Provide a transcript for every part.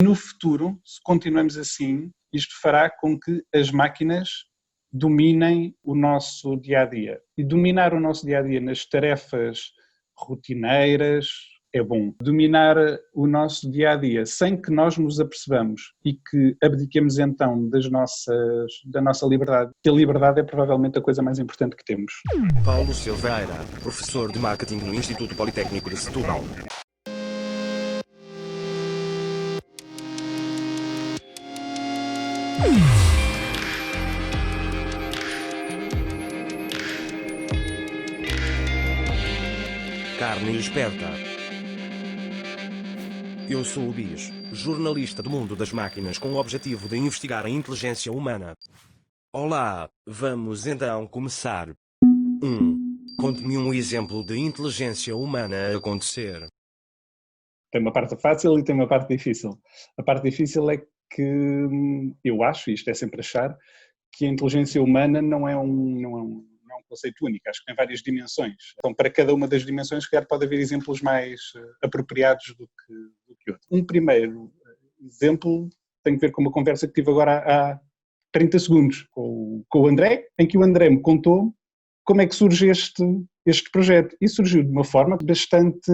No futuro, se continuamos assim, isto fará com que as máquinas dominem o nosso dia-a-dia. E dominar o nosso dia-a-dia nas tarefas rotineiras é bom. Dominar o nosso dia-a-dia sem que nós nos apercebamos e que abdiquemos então da nossa liberdade, que a liberdade é provavelmente a coisa mais importante que temos. Paulo Silveira, professor de marketing no Instituto Politécnico de Setúbal. Carne esperta. Eu sou o Bis, jornalista do mundo das máquinas com o objetivo de investigar a inteligência humana. Olá, vamos então começar. 1. Conte-me um exemplo de inteligência humana a acontecer. Tem uma parte fácil e tem uma parte difícil. A parte difícil é que eu acho, e isto é sempre achar, que a inteligência humana não é um conceito único, acho que tem várias dimensões. Então, para cada uma das dimensões, se calhar pode haver exemplos mais apropriados do que outros. Um primeiro exemplo tem a ver com uma conversa que tive agora há 30 segundos com o André, em que o André me contou como é que surge este projeto. E surgiu de uma forma bastante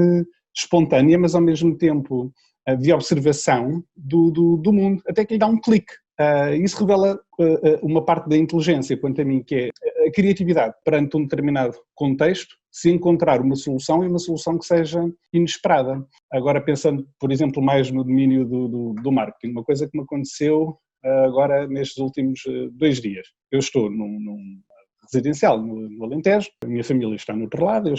espontânea, mas ao mesmo tempo de observação do mundo, até que lhe dá um clique. Isso revela uma parte da inteligência, quanto a mim, que é a criatividade perante um determinado contexto, se encontrar uma solução e uma solução que seja inesperada. Agora pensando, por exemplo, mais no domínio do marketing, uma coisa que me aconteceu agora nestes últimos 2 dias. Eu estou num residencial no Alentejo, a minha família está no outro lado,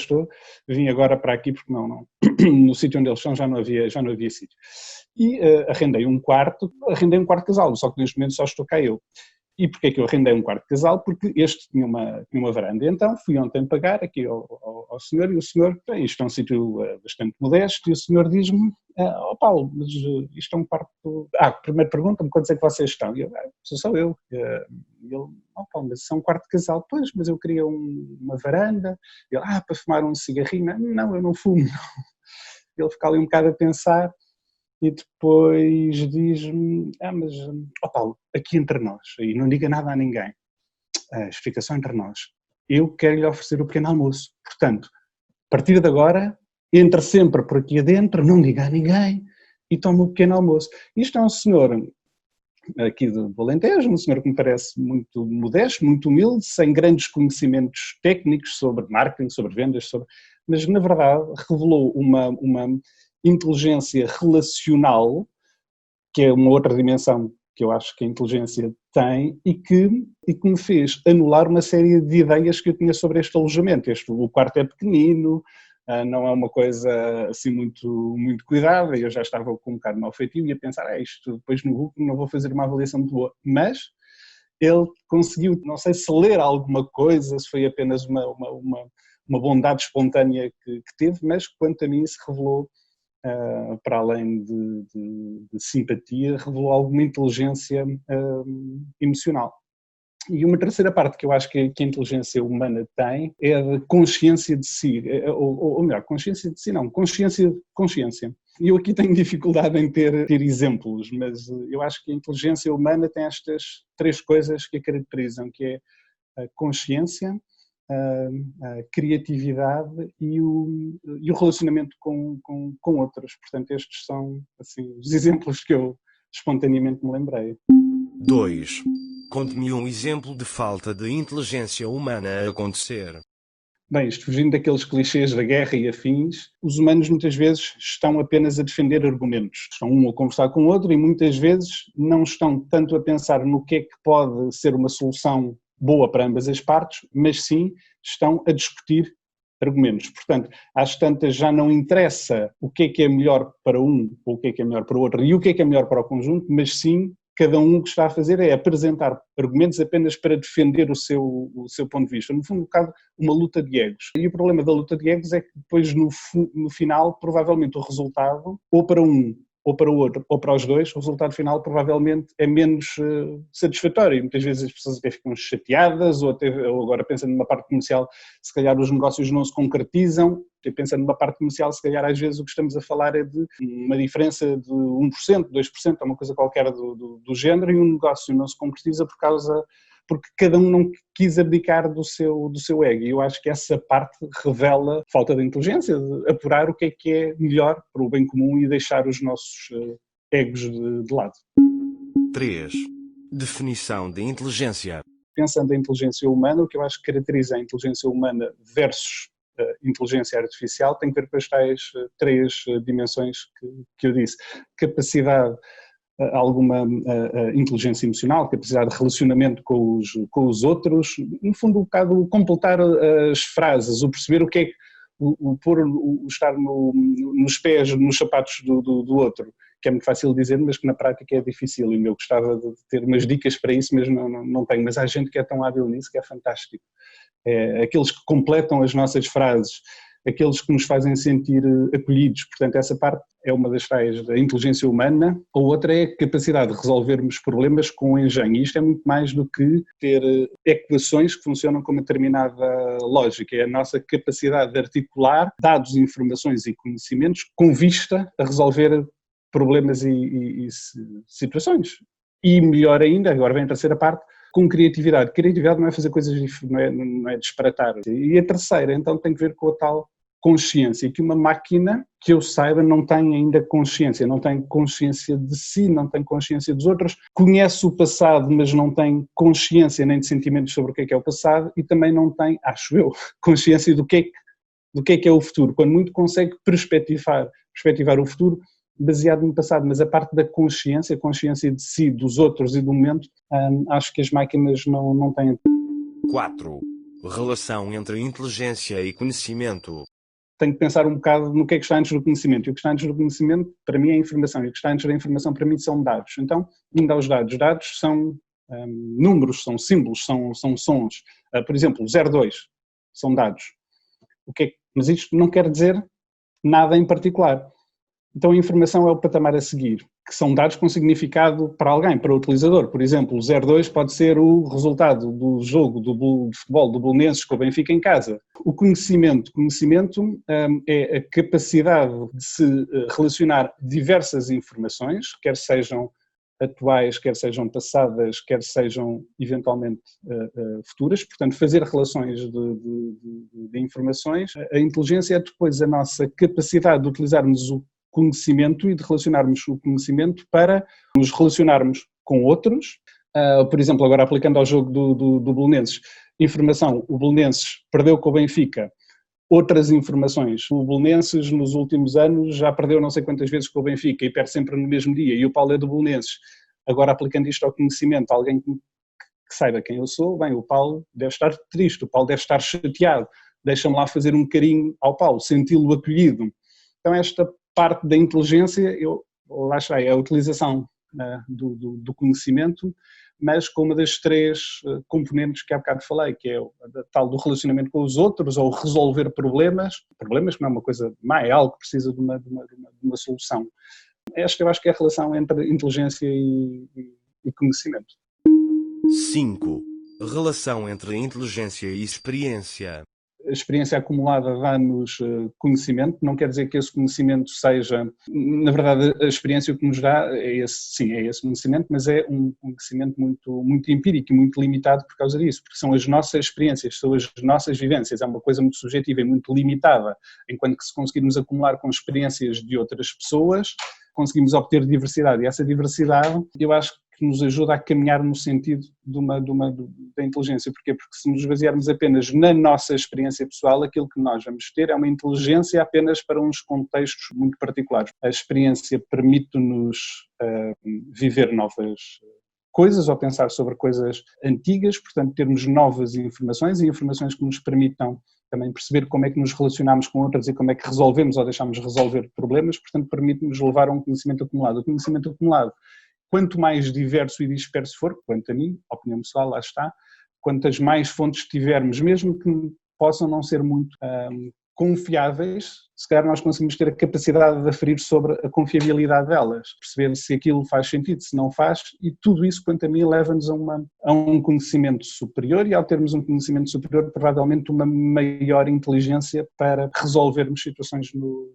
vim agora para aqui porque não no sítio onde eles estão já não havia sítio. E arrendei um quarto de casal, só que neste momento só estou cá eu. E porquê é que eu arrendei um quarto de casal? Porque este tinha uma varanda. Então fui ontem pagar aqui ao senhor, e o senhor, isto é um sítio bastante modesto, e o senhor diz-me, Paulo, mas isto é um quarto... Primeiro pergunta-me quantos é que vocês estão? E eu, sou eu. E ele, Paulo, mas isso é um quarto de casal. Pois, mas eu queria uma varanda. Ele, para fumar um cigarrinho? Não, eu não fumo. Ele fica ali um bocado a pensar. E depois diz-me, mas Paulo, aqui entre nós, e não diga nada a ninguém, explicação entre nós, eu quero lhe oferecer o pequeno almoço, portanto, a partir de agora, entre sempre por aqui adentro, não diga a ninguém e tome o pequeno almoço. Isto é um senhor aqui do Alentejo, um senhor que me parece muito modesto, muito humilde, sem grandes conhecimentos técnicos sobre marketing, sobre vendas, mas na verdade revelou uma inteligência relacional, que é uma outra dimensão que eu acho que a inteligência tem e que me fez anular uma série de ideias que eu tinha sobre este alojamento. O quarto é pequenino, não é uma coisa assim muito cuidada, eu já estava com um bocado mau feitio e a pensar, isto depois no Google não vou fazer uma avaliação muito boa, mas ele conseguiu, não sei se ler alguma coisa, se foi apenas uma bondade espontânea que teve, mas quanto a mim se revelou, para além de simpatia, revelou alguma inteligência emocional. E uma terceira parte que eu acho que a inteligência humana tem é a de consciência de si, ou melhor, consciência de si não, consciência. E eu aqui tenho dificuldade em ter exemplos, mas eu acho que a inteligência humana tem estas 3 coisas que a caracterizam, que é a consciência, a criatividade e o relacionamento com outros. Portanto, estes são assim, os exemplos que eu espontaneamente me lembrei. 2. Conte-me um exemplo de falta de inteligência humana a acontecer. Bem, isto fugindo daqueles clichês da guerra e afins, os humanos muitas vezes estão apenas a defender argumentos. Estão um a conversar com o outro e muitas vezes não estão tanto a pensar no que é que pode ser uma solução boa para ambas as partes, mas sim estão a discutir argumentos. Portanto, às tantas já não interessa o que é melhor para um ou o que é melhor para o outro e o que é melhor para o conjunto, mas sim cada um o que está a fazer é apresentar argumentos apenas para defender o seu ponto de vista. No fundo, um bocado uma luta de egos. E o problema da luta de egos é que depois, no final, provavelmente o resultado, ou para um ou para o outro, ou para os dois, o resultado final provavelmente é menos satisfatório. Muitas vezes as pessoas até ficam chateadas, ou agora pensando numa parte comercial, se calhar os negócios não se concretizam, e pensando numa parte comercial, se calhar às vezes o que estamos a falar é de uma diferença de 1%, 2%, ou uma coisa qualquer do género, e um negócio não se concretiza porque cada um não quis abdicar do seu ego. E eu acho que essa parte revela falta de inteligência, de apurar o que é melhor para o bem comum e deixar os nossos egos de lado. 3. Definição de inteligência. Pensando em inteligência humana, o que eu acho que caracteriza a inteligência humana versus inteligência artificial tem que ver com as tais 3 dimensões que eu disse. Capacidade, alguma inteligência emocional, capacidade de relacionamento com os outros, no fundo um bocado completar as frases, o perceber o que é o estar nos pés, nos sapatos do outro, que é muito fácil dizer, mas que na prática é difícil, e eu gostava de ter umas dicas para isso, mas não tenho, mas há gente que é tão hábil nisso que é fantástico. Aqueles que completam as nossas frases, aqueles que nos fazem sentir acolhidos, portanto essa parte é uma das tais da inteligência humana. A outra é a capacidade de resolvermos problemas com engenho, e isto é muito mais do que ter equações que funcionam com uma determinada lógica, é a nossa capacidade de articular dados, informações e conhecimentos com vista a resolver problemas e situações. E melhor ainda, agora vem a terceira parte, com criatividade. Criatividade não é fazer coisas, não é disparatar. E a terceira, então, tem que ver com a tal consciência, que uma máquina, que eu saiba, não tem ainda consciência, não tem consciência de si, não tem consciência dos outros, conhece o passado, mas não tem consciência nem de sentimentos sobre o que é o passado, e também não tem, acho eu, consciência do que é o futuro. Quando muito consegue perspectivar o futuro baseado no passado, mas a parte da consciência de si, dos outros e do momento, acho que as máquinas não têm. 4. Relação entre inteligência e conhecimento. Tenho que pensar um bocado no que está antes do conhecimento, e o que está antes do conhecimento para mim é informação, e o que está antes da informação para mim são dados. Então, indo aos dados, dados são números, são símbolos, são sons. Por exemplo, 02 são dados. Mas isto não quer dizer nada em particular. Então a informação é o patamar a seguir, que são dados com significado para alguém, para o utilizador. Por exemplo, o 02 pode ser o resultado do jogo de futebol do Belenenses com o Benfica em casa. O conhecimento é a capacidade de se relacionar diversas informações, quer sejam atuais, quer sejam passadas, quer sejam eventualmente futuras, portanto fazer relações de informações. A inteligência é depois a nossa capacidade de utilizarmos o conhecimento e de relacionarmos o conhecimento para nos relacionarmos com outros. Por exemplo, agora aplicando ao jogo do Belenenses, informação, o Belenenses perdeu com o Benfica, outras informações, o Belenenses nos últimos anos já perdeu não sei quantas vezes com o Benfica e perde sempre no mesmo dia, e o Paulo é do Belenenses. Agora aplicando isto ao conhecimento, alguém que saiba quem eu sou, bem, o Paulo deve estar triste, o Paulo deve estar chateado, deixa-me lá fazer um carinho ao Paulo, senti-lo acolhido. Então esta parte da inteligência, lá está, é a utilização do conhecimento, mas com uma das 3 componentes que há bocado falei, que é a tal do relacionamento com os outros, ou resolver problemas que não é uma coisa má, é algo que precisa de uma solução. Esta eu acho que é a relação entre inteligência e conhecimento. 5. Relação entre inteligência e experiência. A experiência acumulada dá-nos conhecimento, não quer dizer que esse conhecimento seja, na verdade a experiência o que nos dá é esse conhecimento, mas é um conhecimento muito, muito empírico e muito limitado por causa disso, porque são as nossas experiências, são as nossas vivências, é uma coisa muito subjetiva e muito limitada, enquanto que se conseguirmos acumular com experiências de outras pessoas, conseguimos obter diversidade, e essa diversidade eu acho que nos ajuda a caminhar no sentido da inteligência. Porquê? Porque se nos basearmos apenas na nossa experiência pessoal, aquilo que nós vamos ter é uma inteligência apenas para uns contextos muito particulares. A experiência permite-nos viver novas coisas ou pensar sobre coisas antigas, portanto termos novas informações e informações que nos permitam também perceber como é que nos relacionamos com outras e como é que resolvemos ou deixamos resolver problemas, portanto permite-nos levar a um conhecimento acumulado. O conhecimento acumulado, quanto mais diverso e disperso for, quanto a mim, opinião pessoal, lá está, quantas mais fontes tivermos, mesmo que possam não ser muito confiáveis, se calhar nós conseguimos ter a capacidade de aferir sobre a confiabilidade delas, perceber se aquilo faz sentido, se não faz, e tudo isso, quanto a mim, leva-nos a um conhecimento superior, e ao termos um conhecimento superior, provavelmente uma maior inteligência para resolvermos situações no...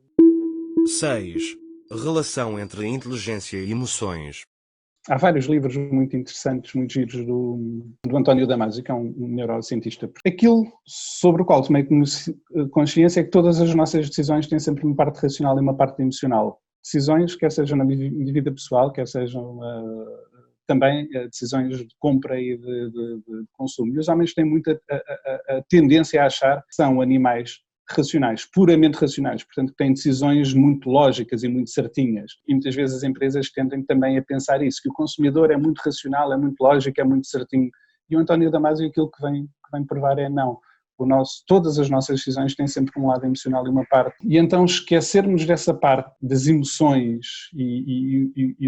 6. Relação entre inteligência e emoções. Há vários livros muito interessantes, muito giros do António Damasio, que é um neurocientista. Aquilo sobre o qual tomei consciência é que todas as nossas decisões têm sempre uma parte racional e uma parte emocional. Decisões, quer sejam na minha vida pessoal, quer sejam também decisões de compra e de consumo. E os homens têm muita a tendência a achar que são animais racionais, puramente racionais, portanto têm decisões muito lógicas e muito certinhas, e muitas vezes as empresas tendem também a pensar isso, que o consumidor é muito racional, é muito lógico, é muito certinho, e o António Damasio aquilo que vem provar é não, todas as nossas decisões têm sempre um lado emocional e uma parte, e então esquecermos dessa parte das emoções e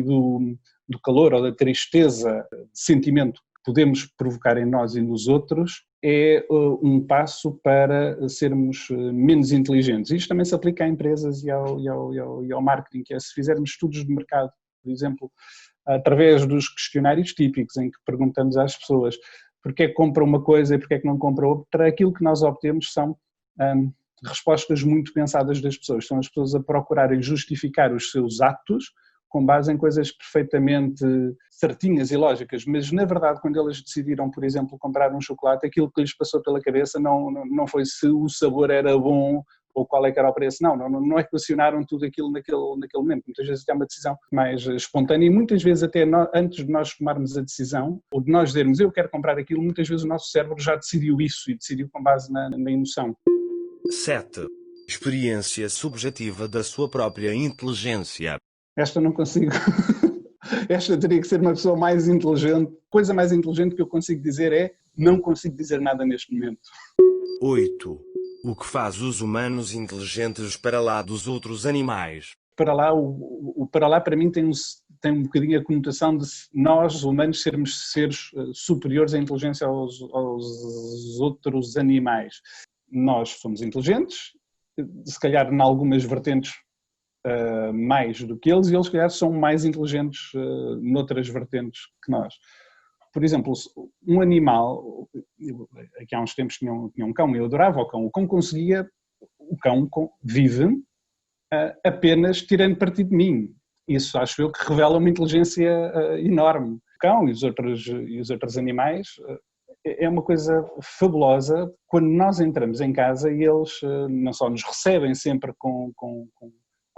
do calor ou da tristeza, de sentimento que podemos provocar em nós e nos outros, é um passo para sermos menos inteligentes. Isto também se aplica a empresas e ao marketing, que é se fizermos estudos de mercado, por exemplo, através dos questionários típicos em que perguntamos às pessoas porque é que compra uma coisa e porque é que não compra outra, aquilo que nós obtemos são respostas muito pensadas das pessoas, são as pessoas a procurarem justificar os seus atos com base em coisas perfeitamente certinhas e lógicas, mas na verdade quando elas decidiram, por exemplo, comprar um chocolate, aquilo que lhes passou pela cabeça não foi se o sabor era bom ou qual é que era o preço, não equacionaram tudo aquilo naquele momento, muitas vezes é uma decisão mais espontânea e muitas vezes até antes de nós tomarmos a decisão, ou de nós dizermos eu quero comprar aquilo, muitas vezes o nosso cérebro já decidiu isso e decidiu com base na emoção. 7. Experiência subjetiva da sua própria inteligência. Esta não consigo. Esta teria que ser uma pessoa mais inteligente. Coisa mais inteligente que eu consigo dizer é não consigo dizer nada neste momento. 8. O que faz os humanos inteligentes para lá dos outros animais? Para lá, o para lá para mim tem um bocadinho a conotação de nós, humanos, sermos seres superiores à inteligência aos outros animais. Nós somos inteligentes, se calhar em algumas vertentes mais do que eles, e eles, se calhar, são mais inteligentes noutras vertentes que nós. Por exemplo, um animal, aqui há uns tempos tinha um cão, eu adorava o cão conseguia, o cão vive apenas tirando partido de mim. Isso acho eu que revela uma inteligência enorme. O cão e os outros animais é uma coisa fabulosa quando nós entramos em casa e eles não só nos recebem sempre com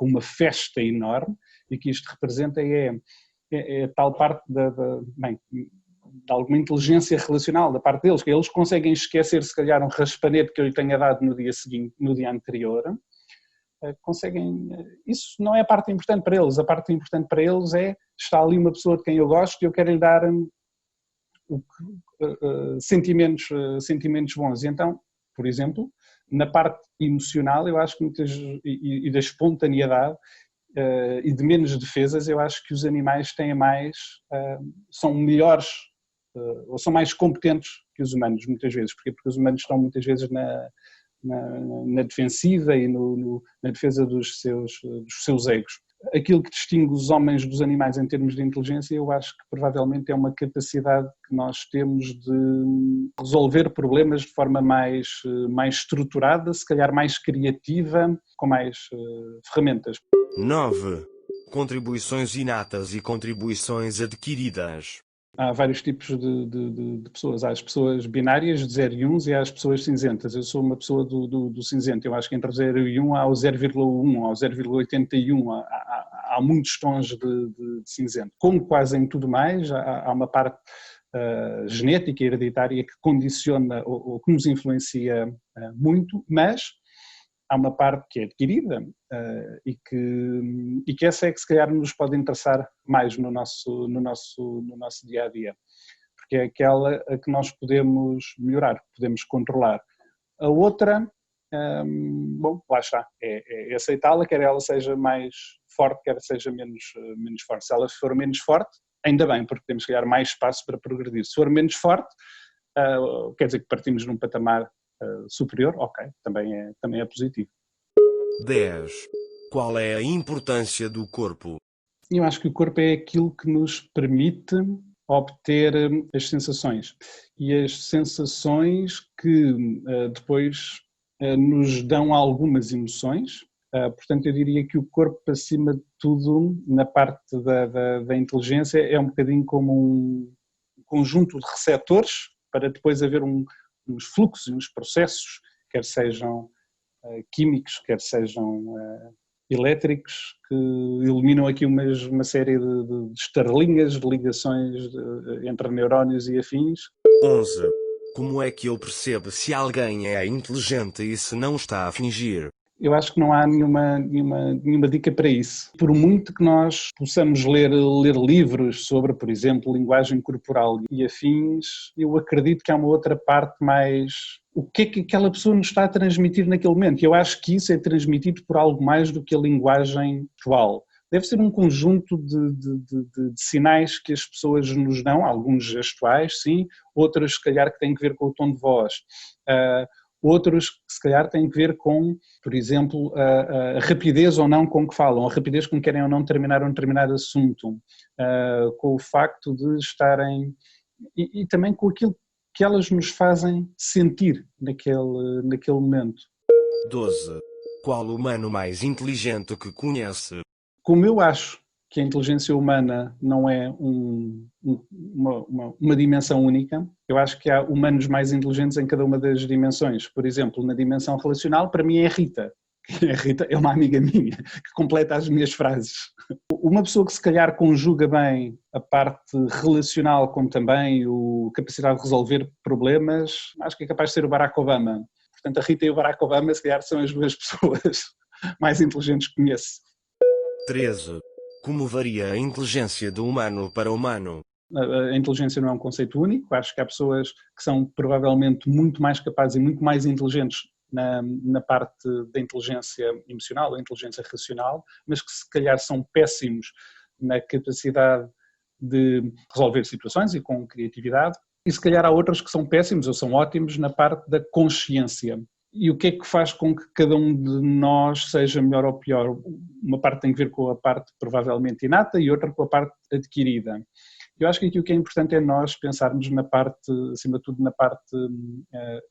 uma festa enorme, e que isto representa é tal parte de alguma inteligência relacional da parte deles, que eles conseguem esquecer se calhar um raspanete que eu lhe tenha dado no dia seguinte, no dia anterior, isso não é a parte importante para eles, a parte importante para eles é, está ali uma pessoa de quem eu gosto e eu quero lhe dar sentimentos bons, e então, por exemplo, na parte emocional, eu acho que e da espontaneidade e de menos defesas, eu acho que os animais têm são melhores ou são mais competentes que os humanos, muitas vezes. Porquê? Porque os humanos estão muitas vezes na defensiva e na defesa dos seus egos. Aquilo que distingue os homens dos animais em termos de inteligência, eu acho que provavelmente é uma capacidade que nós temos de resolver problemas de forma mais estruturada, se calhar mais criativa, com mais ferramentas. 9. Contribuições inatas e contribuições adquiridas. Há vários tipos de pessoas. Há as pessoas binárias de 0 e 1 e há as pessoas cinzentas. Eu sou uma pessoa do cinzento. Eu acho que entre 0 e 1 há o 0,1, há o 0,81, há muitos tons de cinzento. Como quase em tudo mais, há uma parte genética e hereditária que condiciona ou que nos influencia muito, mas há uma parte que é adquirida e que essa é que se calhar nos pode interessar mais no nosso dia-a-dia, porque é aquela a que nós podemos melhorar, podemos controlar. A outra, lá está, é aceitá-la, quer ela seja mais forte, quer seja menos forte. Se ela for menos forte, ainda bem, porque temos que criar mais espaço para progredir. Se for menos forte, quer dizer que partimos num patamar superior, ok, também é positivo. 10. Qual é a importância do corpo? Eu acho que o corpo é aquilo que nos permite obter as sensações. E as sensações que depois nos dão algumas emoções. Portanto, eu diria que o corpo, acima de tudo, na parte da inteligência, é um bocadinho como um conjunto de receptores para depois haver uns fluxos e uns processos, quer sejam químicos, quer sejam elétricos, que iluminam aqui uma série de estrelinhas, de ligações entre neurónios e afins. 11. Como é que eu percebo se alguém é inteligente e se não está a fingir? Eu acho que não há nenhuma dica para isso. Por muito que nós possamos ler livros sobre, por exemplo, linguagem corporal e afins, eu acredito que há uma outra parte mais... O que é que aquela pessoa nos está a transmitir naquele momento? E eu acho que isso é transmitido por algo mais do que a linguagem gestual. Deve ser um conjunto de sinais que as pessoas nos dão, alguns gestuais, sim, outros se calhar que têm que ver com o tom de voz. Outros que se calhar têm que ver com, por exemplo, a rapidez ou não com que falam, a rapidez com que querem ou não terminar um determinado assunto, com o facto de estarem, e também com aquilo que elas nos fazem sentir naquele momento. 12. Qual o humano mais inteligente que conhece? Como eu acho que a inteligência humana não é uma dimensão única, eu acho que há humanos mais inteligentes em cada uma das dimensões. Por exemplo, na dimensão relacional, para mim é a Rita. A Rita é uma amiga minha que completa as minhas frases. Uma pessoa que se calhar conjuga bem a parte relacional com também a capacidade de resolver problemas, acho que é capaz de ser o Barack Obama. Portanto, a Rita e o Barack Obama se calhar são as duas pessoas mais inteligentes que conheço. 13. Como varia a inteligência do humano para humano? A inteligência não é um conceito único, acho que há pessoas que são provavelmente muito mais capazes e muito mais inteligentes na parte da inteligência emocional ou inteligência racional, mas que se calhar são péssimos na capacidade de resolver situações e com criatividade, e se calhar há outros que são péssimos ou são ótimos na parte da consciência. E o que é que faz com que cada um de nós seja melhor ou pior? Uma parte tem a ver com a parte provavelmente inata e outra com a parte adquirida. Eu acho que aqui o que é importante é nós pensarmos na parte, acima de tudo, na parte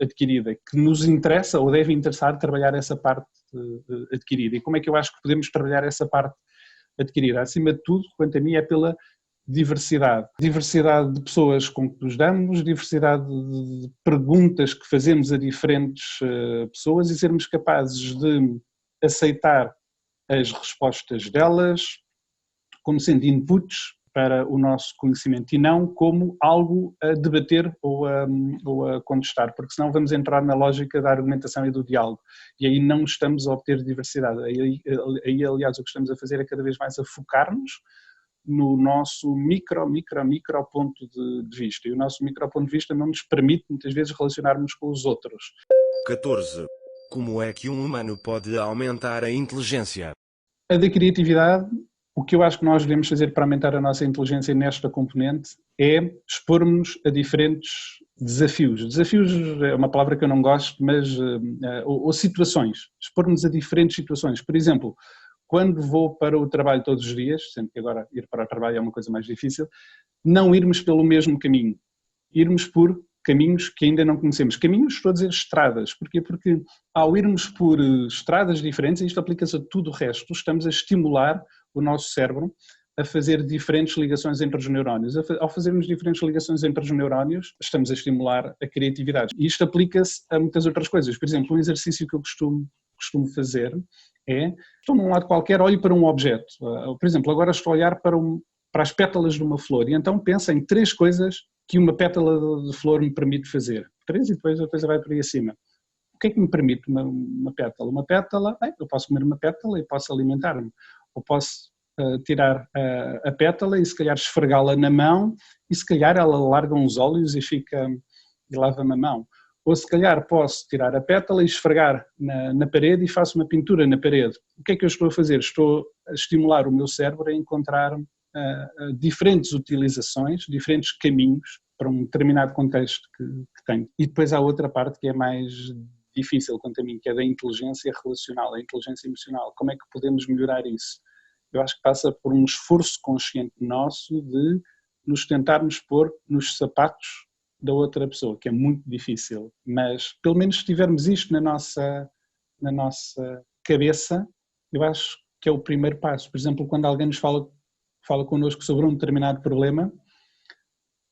adquirida, que nos interessa ou deve interessar trabalhar essa parte adquirida. E como é que eu acho que podemos trabalhar essa parte adquirida? Acima de tudo, quanto a mim, é pela diversidade. Diversidade de pessoas com que nos damos, diversidade de perguntas que fazemos a diferentes pessoas e sermos capazes de aceitar as respostas delas como sendo inputs para o nosso conhecimento e não como algo a debater ou a contestar, porque senão vamos entrar na lógica da argumentação e do diálogo e aí não estamos a obter diversidade. Aí aliás, o que estamos a fazer é cada vez mais a focar-nos no nosso micro ponto de vista, e o nosso micro ponto de vista não nos permite muitas vezes relacionarmos com os outros. 14. Como é que um humano pode aumentar a inteligência? A da criatividade, o que eu acho que nós devemos fazer para aumentar a nossa inteligência nesta componente é expor-nos a diferentes desafios. Desafios é uma palavra que eu não gosto, mas ou situações, expor-nos a diferentes situações. Por exemplo, quando vou para o trabalho todos os dias, sendo que agora ir para o trabalho é uma coisa mais difícil, não irmos pelo mesmo caminho, irmos por caminhos que ainda não conhecemos. Caminhos, estou a dizer estradas. Porquê? Porque ao irmos por estradas diferentes, e isto aplica-se a tudo o resto, estamos a estimular o nosso cérebro a fazer diferentes ligações entre os neurónios. Ao fazermos diferentes ligações entre os neurónios, estamos a estimular a criatividade. E isto aplica-se a muitas outras coisas. Por exemplo, um exercício que eu costumo fazer é, estou num lado qualquer, olho para um objeto. Por exemplo, agora estou a olhar para as pétalas de uma flor e então penso em 3 coisas que uma pétala de flor me permite fazer. 3 e depois a coisa vai por aí acima. O que é que me permite uma pétala? Uma pétala, eu posso comer uma pétala e posso alimentar-me. Ou posso tirar a pétala e se calhar esfregá-la na mão e se calhar ela larga uns óleos e lava-me a mão. Ou se calhar posso tirar a pétala e esfregar na parede e faço uma pintura na parede. O que é que eu estou a fazer? Estou a estimular o meu cérebro a encontrar diferentes utilizações, diferentes caminhos para um determinado contexto que tem. E depois há outra parte que é mais difícil quanto a mim, que é da inteligência relacional, a inteligência emocional. Como é que podemos melhorar isso? Eu acho que passa por um esforço consciente nosso de nos tentarmos pôr nos sapatos da outra pessoa, que é muito difícil, mas pelo menos se tivermos isto na nossa cabeça, eu acho que é o primeiro passo. Por exemplo, quando alguém nos fala connosco sobre um determinado problema,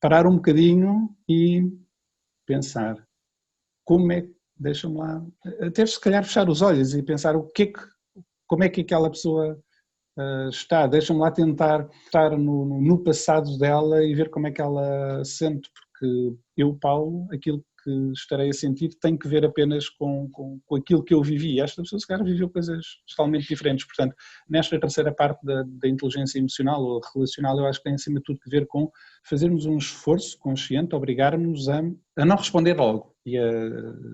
parar um bocadinho e pensar, deixa-me lá, até se calhar fechar os olhos e pensar como é que aquela pessoa está, deixa-me lá tentar estar no passado dela e ver como é que ela sente, porque eu, Paulo, aquilo que estarei a sentir tem que ver apenas com aquilo que eu vivi. Esta pessoa se calhar viveu coisas totalmente diferentes, portanto, nesta terceira parte da inteligência emocional ou relacional, eu acho que tem acima de tudo que ver com fazermos um esforço consciente, obrigar-nos a não responder logo e a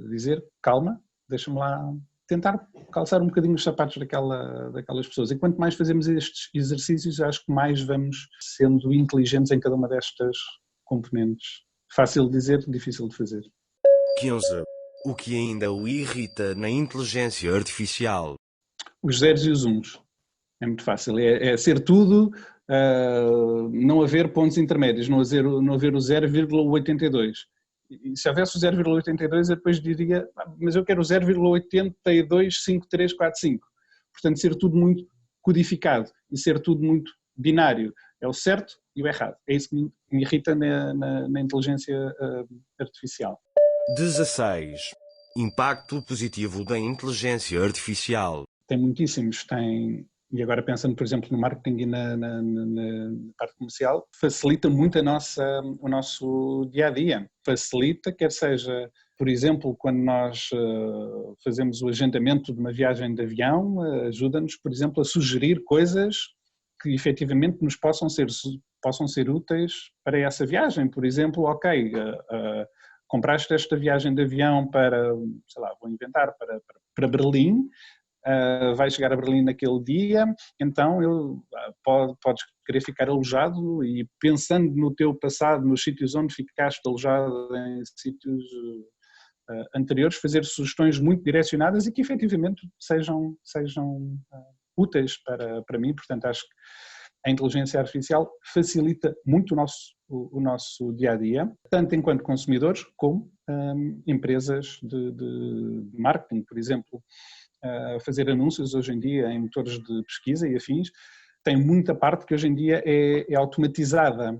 dizer, calma, deixa-me lá tentar calçar um bocadinho os sapatos daquelas pessoas. E quanto mais fazemos estes exercícios, acho que mais vamos sendo inteligentes em cada uma destas componentes. Fácil de dizer, difícil de fazer. 15. O que ainda o irrita na inteligência artificial? Os zeros e os uns. É muito fácil. É ser tudo, não haver pontos intermédios, não haver o 0,82. E se houvesse o 0,82, eu depois diria, mas eu quero o 0,825345. Portanto, ser tudo muito codificado e ser tudo muito binário. É o certo e o errado. É isso que me irrita na inteligência artificial. 16. Impacto positivo da inteligência artificial. Tem muitíssimos, e agora pensando, por exemplo, no marketing e na parte comercial, facilita muito o nosso dia-a-dia. Facilita, quer seja, por exemplo, quando nós fazemos o agendamento de uma viagem de avião, ajuda-nos, por exemplo, a sugerir coisas que efetivamente nos possam ser úteis para essa viagem. Por exemplo, ok, compraste esta viagem de avião para, sei lá, vou inventar, para Berlim, vai chegar a Berlim naquele dia, então podes querer ficar alojado e pensando no teu passado, nos sítios onde ficaste alojado em sítios anteriores, fazer sugestões muito direcionadas e que efetivamente sejam úteis para mim. Portanto, acho que a inteligência artificial facilita muito o nosso dia-a-dia, tanto enquanto consumidores como empresas de marketing, por exemplo. Fazer anúncios hoje em dia em motores de pesquisa e afins, tem muita parte que hoje em dia é automatizada.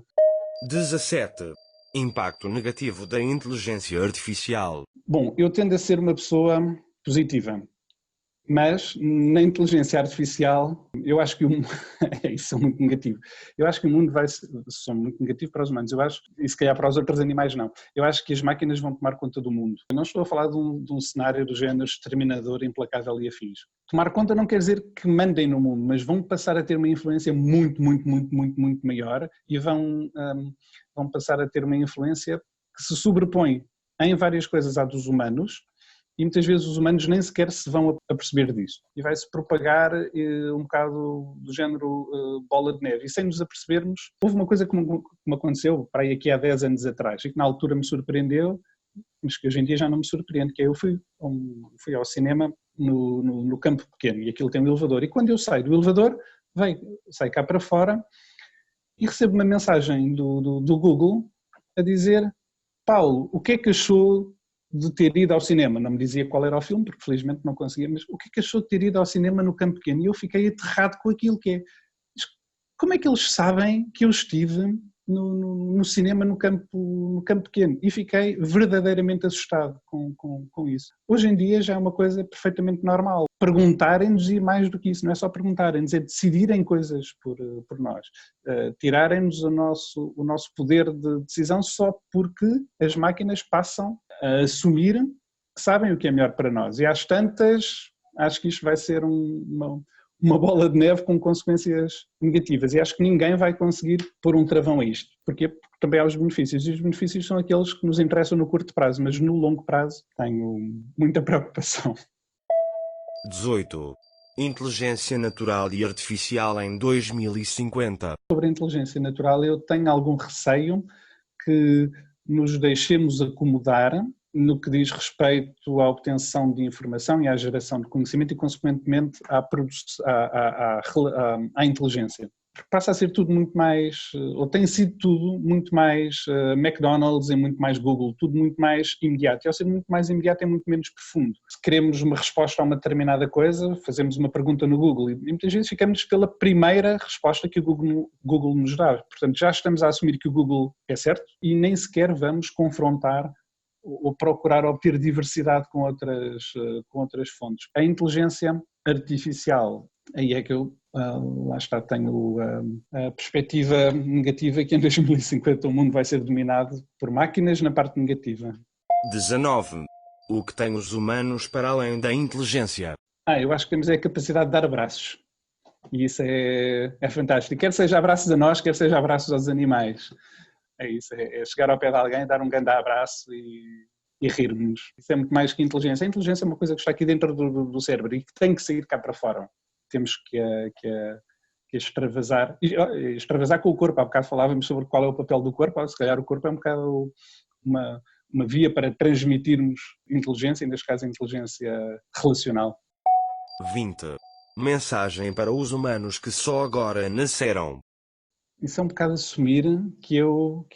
17. Impacto negativo da inteligência artificial. Bom, eu tendo a ser uma pessoa positiva, mas na inteligência artificial eu acho que isso é muito negativo. Eu acho que o mundo são muito negativo para os humanos, eu acho, e se calhar para os outros animais não. Eu acho que as máquinas vão tomar conta do mundo. Eu não estou a falar de um cenário do género exterminador, implacável e afins. Tomar conta não quer dizer que mandem no mundo, mas vão passar a ter uma influência muito, muito, muito, muito, muito maior e vão passar a ter uma influência que se sobrepõe em várias coisas à dos humanos. E muitas vezes os humanos nem sequer se vão a perceber disso. E vai-se propagar um bocado do género bola de neve. E sem nos apercebermos, houve uma coisa que me aconteceu para aí aqui há 10 anos atrás e que na altura me surpreendeu, mas que hoje em dia já não me surpreende, que é eu fui ao cinema no campo pequeno e aquilo tem um elevador. E quando eu saio do elevador, saio cá para fora e recebo uma mensagem do Google a dizer: Paulo, o que é que achou de ter ido ao cinema? Não me dizia qual era o filme, porque felizmente não conseguia, mas o que é que achou de ter ido ao cinema no campo pequeno? E eu fiquei aterrado com aquilo que é. Como é que eles sabem que eu estive no cinema no campo pequeno? E fiquei verdadeiramente assustado com isso. Hoje em dia já é uma coisa perfeitamente normal. Perguntarem-nos, e mais do que isso, não é só perguntarem-nos, é decidirem coisas por nós. Tirarem-nos o nosso poder de decisão só porque as máquinas passam a assumir que sabem o que é melhor para nós. E às tantas, acho que isto vai ser uma bola de neve com consequências negativas. E acho que ninguém vai conseguir pôr um travão a isto. Porquê? Porque também há os benefícios. E os benefícios são aqueles que nos interessam no curto prazo, mas no longo prazo tenho muita preocupação. 18. Inteligência natural e artificial em 2050. Sobre a inteligência natural, eu tenho algum receio que nos deixemos acomodar no que diz respeito à obtenção de informação e à geração de conhecimento e, consequentemente, à inteligência. Passa a ser tudo muito mais, ou tem sido tudo muito mais McDonald's e muito mais Google, tudo muito mais imediato. E ao ser muito mais imediato é muito menos profundo. Se queremos uma resposta a uma determinada coisa, fazemos uma pergunta no Google e muitas vezes ficamos pela primeira resposta que o Google nos dá. Portanto, já estamos a assumir que o Google é certo e nem sequer vamos confrontar ou procurar obter diversidade com outras fontes. A inteligência artificial, aí é que eu, lá está, tenho a perspectiva negativa que em 2050 o mundo vai ser dominado por máquinas na parte negativa. 19. O que tem os humanos para além da inteligência? Eu acho que temos a capacidade de dar abraços. E isso é fantástico. Quer seja abraços a nós, quer seja abraços aos animais. É isso, é chegar ao pé de alguém, dar um grande abraço e rirmos. Isso é muito mais que inteligência. A inteligência é uma coisa que está aqui dentro do cérebro e que tem que sair cá para fora. Temos que extravasar com o corpo. Há bocado falávamos sobre qual é o papel do corpo, se calhar o corpo é um bocado uma via para transmitirmos inteligência, neste caso a inteligência relacional. 20. Mensagem para os humanos que só agora nasceram. Isso é um bocado assumir que eu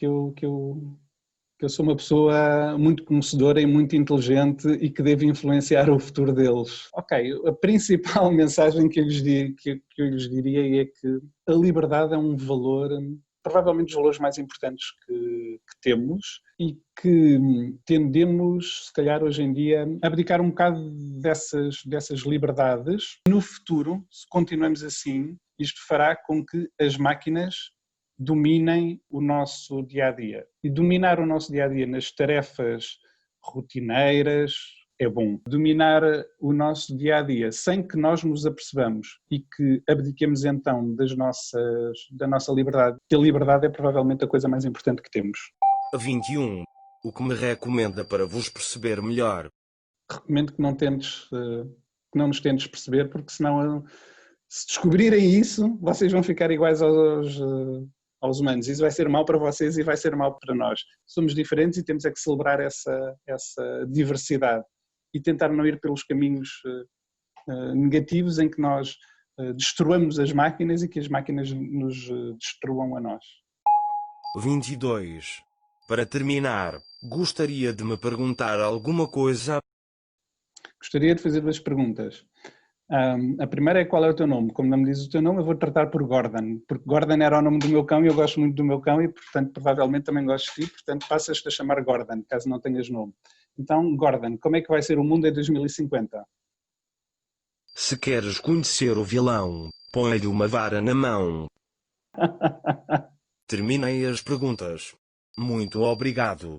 sou uma pessoa muito conhecedora e muito inteligente e que devo influenciar o futuro deles. Ok, a principal mensagem que eu lhes diria é que a liberdade é um valor, provavelmente dos valores mais importantes que temos e que tendemos, se calhar hoje em dia, a abdicar um bocado dessas liberdades. No futuro, se continuamos assim, isto fará com que as máquinas dominem o nosso dia-a-dia. E dominar o nosso dia-a-dia nas tarefas rotineiras é bom. Dominar o nosso dia-a-dia sem que nós nos apercebamos e que abdiquemos então da nossa liberdade, que a liberdade é provavelmente a coisa mais importante que temos. 21. O que me recomenda para vos perceber melhor? Recomendo que não nos tentes perceber, porque senão, se descobrirem isso, vocês vão ficar iguais aos humanos. Isso vai ser mau para vocês e vai ser mau para nós. Somos diferentes e temos é que celebrar essa diversidade e tentar não ir pelos caminhos negativos em que nós destruamos as máquinas e que as máquinas nos destruam a nós. 22. Para terminar, gostaria de me perguntar alguma coisa? Gostaria de fazer 2 perguntas. A primeira é qual é o teu nome. Como não me dizes o teu nome, eu vou tratar por Gordon, porque Gordon era o nome do meu cão e eu gosto muito do meu cão e, portanto, provavelmente também gosto de ti, portanto, passas-te a chamar Gordon, caso não tenhas nome. Então, Gordon, como é que vai ser o mundo em 2050? Se queres conhecer o vilão, põe-lhe uma vara na mão. Terminei as perguntas. Muito obrigado.